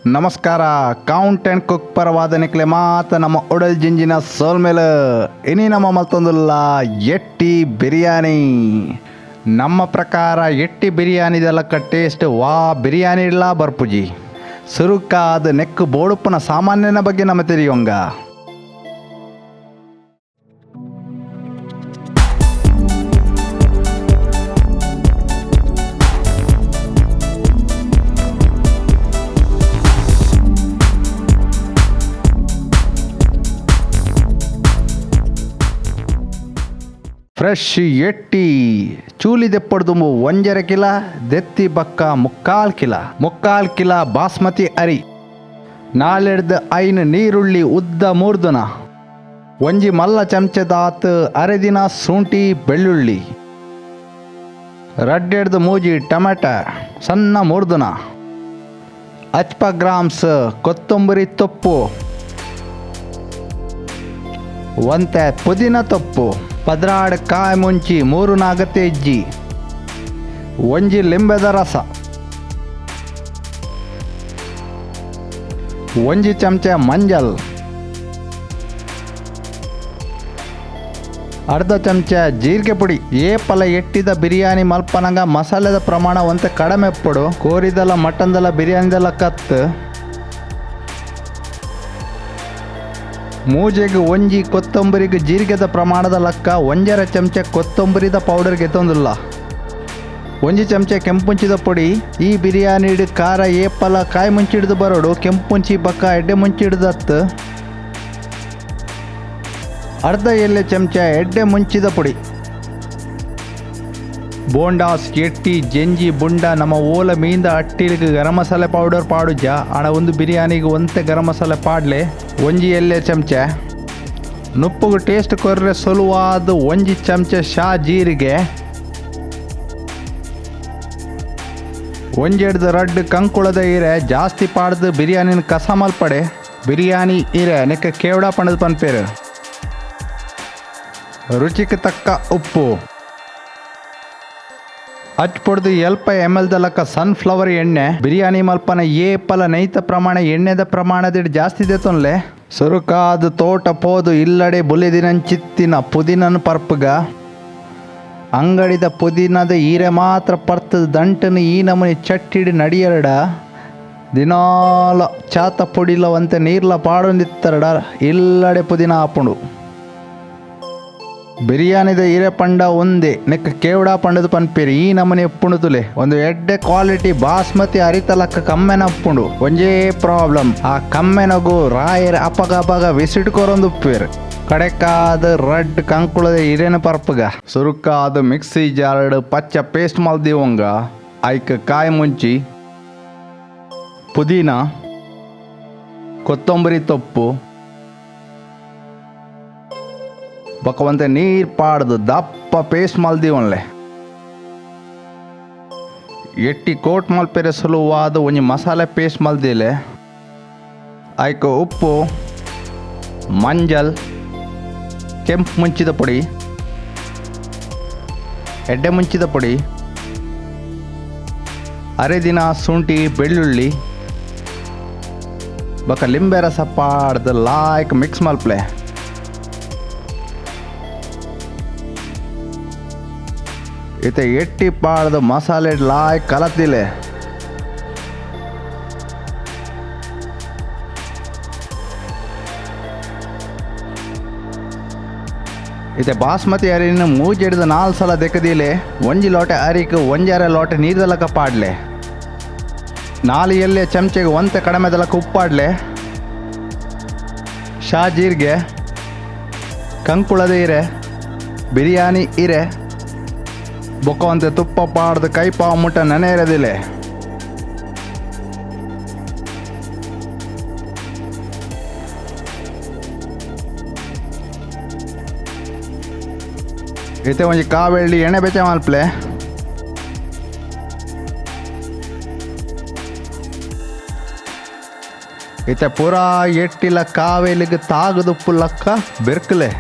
ನಮಸ್ಕಾರ. Count and cook ಪರವಾದ ನಿಕ್ಲೆ ಮಾತ ನಮ್ಮ ಒಡಲ್ ಜಿಂಜಿನ ಸೋಲ್ ಮೇಲೆ ಇನಿ ನಮ್ಮ ಮತ್ತೊಂದುಲ್ಲ ಎಟ್ಟಿ ಬಿರಿಯಾನಿ. ನಮ್ಮ ಪ್ರಕಾರ ಎಟ್ಟಿ ಬಿರಿಯಾನಿದೆಲ್ಲಕ್ಕ ಟೇಸ್ಟ್ ವಾ ಬಿರಿಯಾನಿ ಇಲ್ಲ ಬರ್ಪುಜಿ ಸುರುಕಾದ ನೆಕ್ಕು ಬೋಳುಪ್ಪನ ಸಾಮಾನ್ಯನ ಬಗ್ಗೆ ನಮ್ಮ ತಿಳಿಯೋಂಗ. ಫ್ರೆಶ್ ಎಟ್ಟಿ ಚೂಲಿ ದೆಪ್ಪಡ್ದುಂಬು 1.5 ಕಿಲ ದೆತ್ತಿ ಬಕ್ಕ 3/4 ಕಿಲ ಬಾಸ್ಮತಿ ಅರಿ 4 ಐನು ನೀರುಳ್ಳಿ ಉದ್ದ 3 ದಿನ ಒಂಜಿ ಮಲ್ಲ ಚಮಚದಾತ್ ಅರೆದಿನ ಶುಂಠಿ ಬೆಳ್ಳುಳ್ಳಿ 2 ಮೂಜಿ ಟೊಮೆಟ ಸಣ್ಣ 3 ದಿನ 50 ಗ್ರಾಮ್ಸ್ ಕೊತ್ತಂಬರಿ ತೊಪ್ಪು ಒಂತೆ ಪುದೀನ ತೊಪ್ಪು 16 ಕಾಯಿ ಮುಂಚಿ 3-4 ತೆಜ್ಜಿ ಒಂಜಿ ಲಿಂಬೆದ ರಸ ಒಂಜಿ ಚಮಚ ಮಂಜಲ್ ಅರ್ಧ ಚಮಚ ಜೀರಿಗೆ ಪುಡಿ. ಏಪಲ ಎಟ್ಟಿದ ಬಿರಿಯಾನಿ ಮಲ್ಪನಂಗ ಮಸಾಲೆದ ಪ್ರಮಾಣ ಒಂತೆ ಕಡಿಮೆ ಪಡು. ಕೋರಿದಲ್ಲ ಮಟನ್ದಲ್ಲ ಬಿರಿಯಾನಿದಲ್ಲ ಕತ್ತು ಮೂಜೆಗೆ ಒಂಜಿ ಕೊತ್ತಂಬರಿಗೆ ಜೀರಿಗೆದ ಪ್ರಮಾಣದ ಲೆಕ್ಕ 1.5 ಚಮಚ ಕೊತ್ತಂಬರಿದ ಪೌಡರ್ಗೆ ತೊಂದಿಲ್ಲ. ಒಂಜಿ ಚಮಚ ಕೆಂಪುಂಚಿದ ಪುಡಿ. ಈ ಬಿರಿಯಾನಿ ಖಾರ ಏಪಲ ಕಾಯಿ ಮುಂಚಿಡ್ದು ಬರೋಡು ಕೆಂಪುಂಚಿ ಬಕ್ಕ ಎಡ್ಡೆ ಮುಂಚಿಡ್ದತ್ತು. ಅರ್ಧ ಎಲೆ ಚಮಚ ಎಡ್ಡೆ ಮುಂಚಿದ ಪುಡಿ. ಬೋಂಡಾಸ್ ಎಟ್ಟಿ ಜೆಂಜಿ ಬುಂಡ ನಮ್ಮ ಓಲ ಮೀಂದ ಅಟ್ಟಿಲಿಗೆ ಗರಂ ಮಸಾಲೆ ಪೌಡರ್ ಪಾಡುಜ ಹಣ ಒಂದು ಬಿರಿಯಾನಿಗೆ ಒಂತೆ ಗರಂ ಮಸಾಲೆ ಪಾಡ್ಲೆ ಒಂಜಿ ಎಲೆ ಚಮಚ ನುಪ್ಪುಗು ಟೇಸ್ಟ್ ಕೊರ್ರೆ ಸೊಲುವಾದ ಒಂಜಿ ಚಮಚ ಶಾ ಜೀರಿಗೆ ಒಂಜೆಡ್ದು ರಡ್ಡು ಕಂಕುಳದ ಇರೆ ಜಾಸ್ತಿ ಪಾಡ್ದು ಬಿರಿಯಾನಿನ ಕಸ ಮಲ್ಪಡೆ ಬಿರಿಯಾನಿ ಇರೆ ನೆಕ್ಕ ಕೇವಡ ಪಣದ ಪನ್ಪೇರು. ರುಚಿಗೆ ತಕ್ಕ ಉಪ್ಪು ಹಚ್ಪೊಡ್ದು ಎಲ್ಪ ml ಲೆಕ್ಕ ಸನ್ಫ್ಲವರ್ ಎಣ್ಣೆ. ಬಿರಿಯಾನಿ ಮಲ್ಪನ ಏಪಲ ನೈತ ಪ್ರಮಾಣ ಎಣ್ಣೆದ ಪ್ರಮಾಣದಿಡ್ ಜಾಸ್ತಿ ದೇತೊನ್ಲೆ. ಸುರುಕಾದ ತೋಟ ಪೋದು ಇಲ್ಲಡೆ ಬುಲಿದಿನಂಚಿತ್ತಿನ ಪುದೀನನ ಪರ್ಪಗ ಅಂಗಡಿದ ಪುದೀನದ ಈರೆ ಮಾತ್ರ ಪರ್ತದ ದಂಟನು ಈ ನಮೂನಿ ಚಟ್ಟಿಡಿ ನಡಿಯರಡ ದಿನಾಲ ಚಾತ ಪುಡಿಲವಂತೆ ನೀರ್ಲ ಪಾಡೊಂದಿತ್ತರಡ ಇಲ್ಲಡೆ ಪುದೀನ ಹಾಪುಂಡು. ಬಿರಿಯಾನಿದ ಹಿರೆ ಪಂಡ ಒಂದೇ ನೆಕ್ಕ ಕೇವಡ ಪಂಡದ ಪನ್ಪೇರಿ ಈ ನಮನೆ ಉಪ್ಪುಣುತುಲೆ ಒಂದು ಎಡ್ಡೆ ಕ್ವಾಲಿಟಿ ಬಾಸ್ಮತಿ ಅರಿತಲಕ್ಕ ಕಮ್ಮೆನ ಉಪ್ಪುಂಡು. ಒಂಜೇ ಪ್ರಾಬ್ಲಮ್ ಆ ಕಮ್ಮೆನಗು ರಾಯರ್ ಅಪಗ ವಿಸಿಟ್ಕೊರೊಂದು ಉಪ್ಪೇರು ಕಡೆಕಾದ ರಡ್ ಕಂಕುಳದ ಹಿರೇನ ಪರ್ಪಗ ಸುರುಕಾದ ಮಿಕ್ಸಿ ಜಾರ್ಡ್ ಪಚ್ಚ ಪೇಸ್ಟ್ ಮಲ್ದಿವಂಗ ಐಕ್ ಕಾಯಿ ಮುಂಚಿ ಪುದೀನ ಕೊತ್ತಂಬರಿ ತೊಪ್ಪು ಬಕ್ಕವಂತೆ ನೀರು ಪಾಡ್ದು ದಪ್ಪ ಪೇಸ್ಟ್ ಮಲ್ದಿವನ್ಲೆ ಎಟ್ಟಿ ಕೋಟ್ ಮಲ್ಪೆರೆ ಸುಲುವಾದ ಒಂಜಿ ಮಸಾಲೆ ಪೇಸ್ಟ್ ಮಲ್ದಿಲೆ ಐಕ ಉಪ್ಪು ಮಂಜಲ್ ಕೆಂಪು ಮುಂಚಿದ ಪುಡಿ ಎಡ್ಡೆ ಮುಂಚಿದ ಪುಡಿ ಅರೆದಿನ ಶುಂಠಿ ಬೆಳ್ಳುಳ್ಳಿ ಬಕ್ಕ ಲಿಂಬೆ ರಸ ಪಾಡ್ದು ಲಾಯ್ಕ್ ಮಿಕ್ಸ್ ಮಲ್ಪ್ಲೆ ಇತ್ತೆ ಎಟ್ಟಿ ಪಾಡ್ದು ಮಸಾಲೆ ಲಾಯ್ ಕಲತಿಲೆ ಇತ್ತೆ ಬಾಸ್ಮತಿ ಅರಿನ ಮೂಜೆಡ್ದು 4 ಸಲ ದೆಕ್ಕದಿಲೆ ಒಂಜಿ ಲೋಟೆ ಅರಿಕ್ 1.5 ಲೋಟೆ ನೀರ್ದಲಕ ಪಾಡ್ಲೆ 4 ಎಲೆ ಚಮಚೆಗೆ ಒಂತೆ ಕಡಿಮೆದಲಕ ಉಪ್ಪಾಡ್ಲೆ ಶಾ ಜೀರಿಗೆ ಕಂಕುಳದ ಇರೆ ಬಿರಿಯಾನಿ ಇರೆ ಬೊಕ್ಕವಂತೆ ತುಪ್ಪ ಪಾಡ್ದು ಕೈ ಪಾವು ಮುಟ್ಟ ನೆನೆ ಇರೋದಿಲ್ಲ. ಇತ್ತೆ ಒಂಜಿ ಕಾವೆಳ್ಳಿ ಎಣ್ಣೆ ಬೆಚ್ಚ ಮಲ್ಪ್ಲೆ ಇತ್ತೆ ಪೂರಾ ಎಟ್ಟಿಲ ಕಾವೇಲಿಗೆ ತಾಗದುಪ್ಪು ಲಕ್ಕ ಬೆರ್ಕಲೆ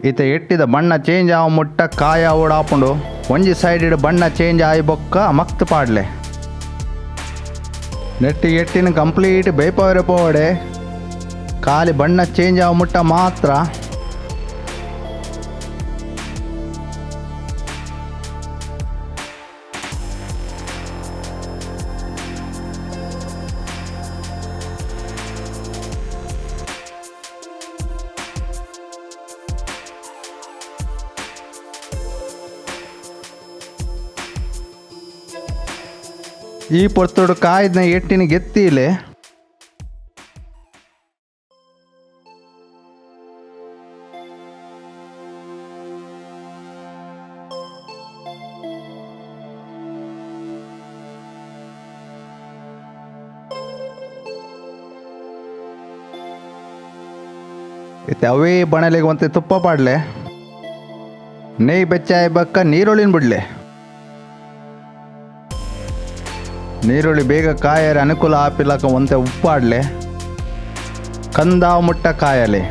ಈತ ಎಟ್ಟಿದ ಬಣ್ಣ ಚೇಂಜ್ ಆವ ಮುಟ್ಟ ಕಾಯ ಓಡಾಪುಂಡು ಒಂಜಿ ಸೈಡ್ ಬಣ್ಣ ಚೇಂಜ್ ಆಯಿ ಬೊಕ್ಕ ಮಕ್ತ್ ಪಾಡ್ಲೆ ನೆಟ್ಟಿ ಎಟ್ಟಿನ ಕಂಪ್ಲೀಟ್ ಬೇಪವರೆ ಪೋವಡೆ ಖಾಲಿ ಬಣ್ಣ ಚೇಂಜ್ ಆವ ಮುಟ್ಟ ಮಾತ್ರ ಈ ಪೊರ್ತುಡು ಕಾಯ್ದನ ಎಟ್ಟಿನ ಗೆತ್ತಿಲೆ ಇತ್ತೆ ಅವೇ ಬಣಲೆಗೆ ಒಂತೆ ತುಪ್ಪ ಪಾಡ್ಲೆ ನೆಯ್ ಬೆಚ್ಚಾಯ ಬಕ್ಕ ನೀರುಳ್ಳಿನ ಬಿಡ್ಲೆ ನೀರುಳ್ಳಿ ಬೇಗ ಕಾಯರೆ ಅನುಕೂಲ ಆಪಿಲಕ ಒಂತೆ ಉಪ್ಪಾಡ್ಲೆ ಕಂದಾವ ಮುಟ್ಟ ಕಾಯಲೆ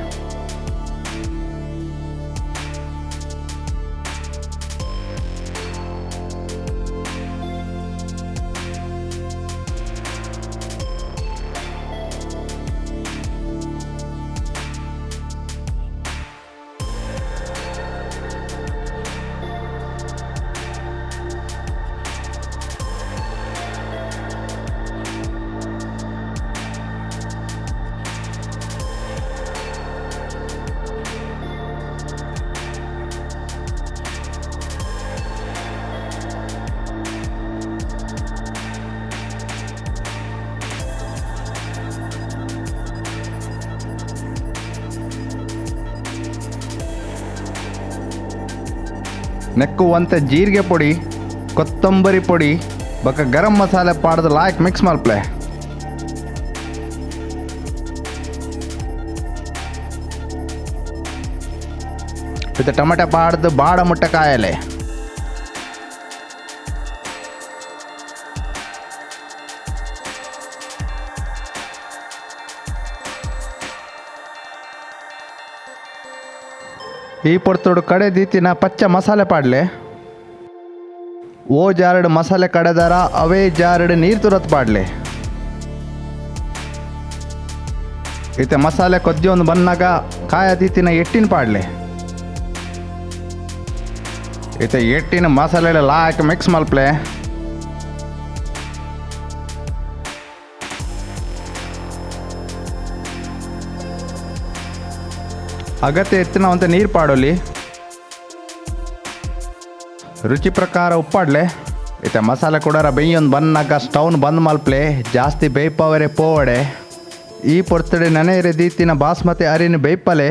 ನೆಕ್ಕುವಂತೆ ಜೀರಿಗೆ ಪೊಡಿ ಕೊತ್ತಂಬರಿ ಪೊಡಿ ಬಕ್ಕ ಗರಂ ಮಸಾಲೆ ಪಾಡ್ದು ಲಾಯ್ಕ್ ಮಿಕ್ಸ್ ಮಲ್ಪ್ಲೆ ಇದು ಟೊಮೆಟೊ ಪಾಡ್ದು ಬಾಡ ಮುಟ್ಟ ಕಾಯಲೆ ಈ ಪೊರ್ತುಡು ಕಡೆ ದೀತಿನ ಪಚ್ಚ ಮಸಾಲೆ ಪಾಡ್ಲೆ ಓ ಜಾರಡು ಮಸಾಲೆ ಕಡೆದಾರ ಅವೇ ಜಾರಡು ನೀರು ತುರತ್ ಪಾಡ್ಲೆ ಈತ ಮಸಾಲೆ ಕೊದ್ದಿ ಒಂದು ಬಂದಾಗ ಕಾಯ ದೀತಿನ ಎಟ್ಟಿನ ಪಾಡ್ಲೆ ಈತ ಎಟ್ಟಿನ ಮಸಾಲೆ ಲಾಕ್ ಮಿಕ್ಸ್ ಮಲ್ಪ್ಲೆ ಅಗತ್ಯ ಎತ್ತಿನ ಒಂತೆ ನೀರು ಪಾಡೋಲಿ ರುಚಿ ಪ್ರಕಾರ ಉಪ್ಪಾಡ್ಲೆ ಈತ ಮಸಾಲೆ ಕೊಡಾರ ಬೆಯ್ಯೊಂದು ಬಂದಾಗ ಸ್ಟವ್ನ ಬಂದ್ ಮಲ್ಪ್ಲೆ ಜಾಸ್ತಿ ಬೇಯ್ಪವರೆ ಪೋವಡೆ ಈ ಪೊರ್ತಡೆ ನೆನೆಯರೆ ದೀತಿನ ಬಾಸ್ಮತಿ ಅರಿನ ಬೇಯ್ಪಲೆ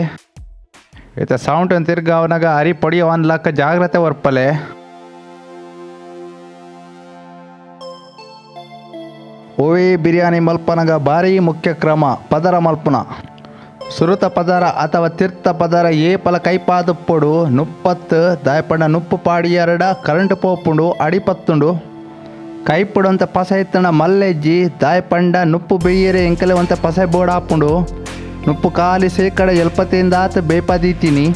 ಈತ ಸೌಂಟನ್ನು ತಿರ್ಗಾವನಾಗ ಅರಿ ಪೊಡಿಯ ಅನ್ಲಕ್ಕ ಜಾಗ್ರತೆ ವರ್ಪಲೆ ಓವೇ ಬಿರಿಯಾನಿ ಮಲ್ಪನಗ ಭಾರಿ ಮುಖ್ಯ ಕ್ರಮ ಪದರ ಮಲ್ಪುನ ಸುರುತ ಪದರ ಅಥವಾ ತಿರ್ತ ಪದರ ಏಪಲ ಕೈಪಾದ ಪೊಡು ನುಪ್ಪತ್ತು ದಾಯಪಂಡ ನುಪ್ಪು ಪಾಡಿ ಎರಡ ಕರೆಂಟ್ ಪೋಪುಂಡು ಅಡಿಪತ್ತುಂಡು ಕೈಪುಡಂತ ಪಸ ಎತ್ತಣ ಮಲ್ಲೆಜ್ಜಿ ದಾಯಪಂಡ ನುಪ್ಪು ಬೆಯ್ಯರೆ ಎಂಕಲೆವಂತ ಪಸೆ ಬೋಡಾಪುಂಡು ನುಪ್ಪು ಕಾಲಿ ಸೇಕಡ ಎಲ್ಪತೆಯಿಂದ ಆತ ಬೇಪದೀತೀನಿ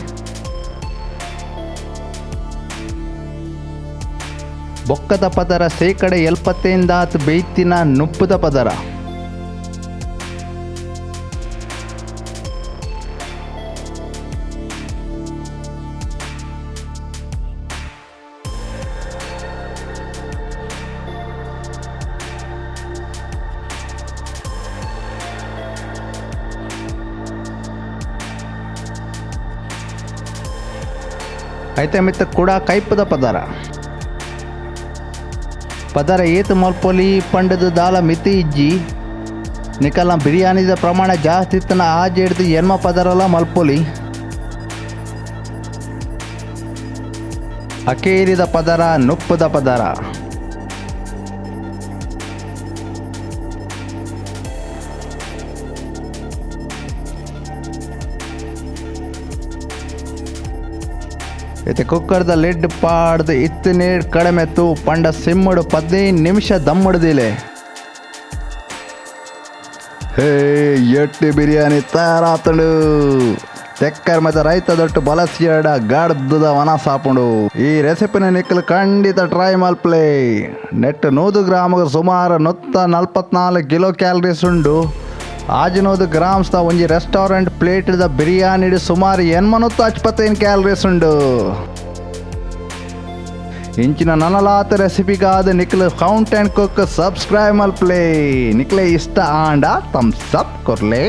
ಬೊಕ್ಕದ ಪದರ ಸೇಕಡ ಎಲ್ಪತೆಯಿಂದ ಆತ ಬೇಯ್ತಿನ ನುಪ್ಪುದ ಪದರ అయితే ಮಿತ್ತ ಕೂಡ ಕೈಪದ ಪದರ ಏತು ಮಲ್ಪೊಲಿ ಪಂಡದ ದಾಲ ಮಿತಿ ಇಜ್ಜಿ ನಿಕಲ ಬಿರಿಯಾನಿದ ಪ್ರಮಾಣ ಜಾಸ್ತಿ ಇತ್ತನ ಆ ಜೇಡ್ದು ಎನ್ಮ ಪದರಲ್ಲ ಮಲ್ಪೊಲಿ ಅಕೇರಿದ ಪದರ ನುಪ್ಪದ ಪದರ ಕುಕ್ಕರ್ದ ಲಿಡ್ ಪಾಡ್ದು ಇತ್ತು ನೀರು ಕಡಿಮೆತ್ತು ಪಂಡ ಸಿಮ್ಮಡು 15 ನಿಮಿಷ ದಮ್ಮಡ್ದಿಲೆ ಹೇ ಎಟ್ಟು ಬಿರಿಯಾನಿ ತಯಾರಾತಡು ತೆಕ್ಕರ್ ಮತ್ತೆ ರೈತ ದೊಟ್ಟು ಬಲಸಿಯಡ ಗಡ್ದದ ವನ ಸಾಪುಂಡು. ಈ ರೆಸಿಪಿನ ನಿಕ್ಕಲು ಖಂಡಿತ ಟ್ರೈ ಮಲ್ಪ್ಲೆ. ನೆಟ್ 100 ಗ್ರಾಮ್ಗೆ ಸುಮಾರು 144 ಕಿಲೋ ಕ್ಯಾಲರೀಸ್ ಉಂಡು. ಆಜ್ 100 ಗ್ರಾಮ್ಸ್ ಒಂಜಿ ರೆಸ್ಟೋರೆಂಟ್ ಪ್ಲೇಟ್ ಬಿರಿಯಾನಿ ಸುಮಾರು 875 ಕ್ಯಾಲರೀಸ್ ಉಂಡು. ಇಂಚಿನ ನನಲಾತ ರೆಸಿಪಿಗಾದ ನಿಕ್ಲು ಕೌಂಟ್ ಆ್ಯಂಡ್ ಕುಕ್ ಸಬ್ಸ್ಕ್ರೈಬ್ ಮಲ್ಪ್ಲೆ. ನಿಕ್ಲೆ ಇಷ್ಟ ಆಂಡ ಥಮ್ಸ್ ಅಪ್ ಕೊರ್ಲೆ.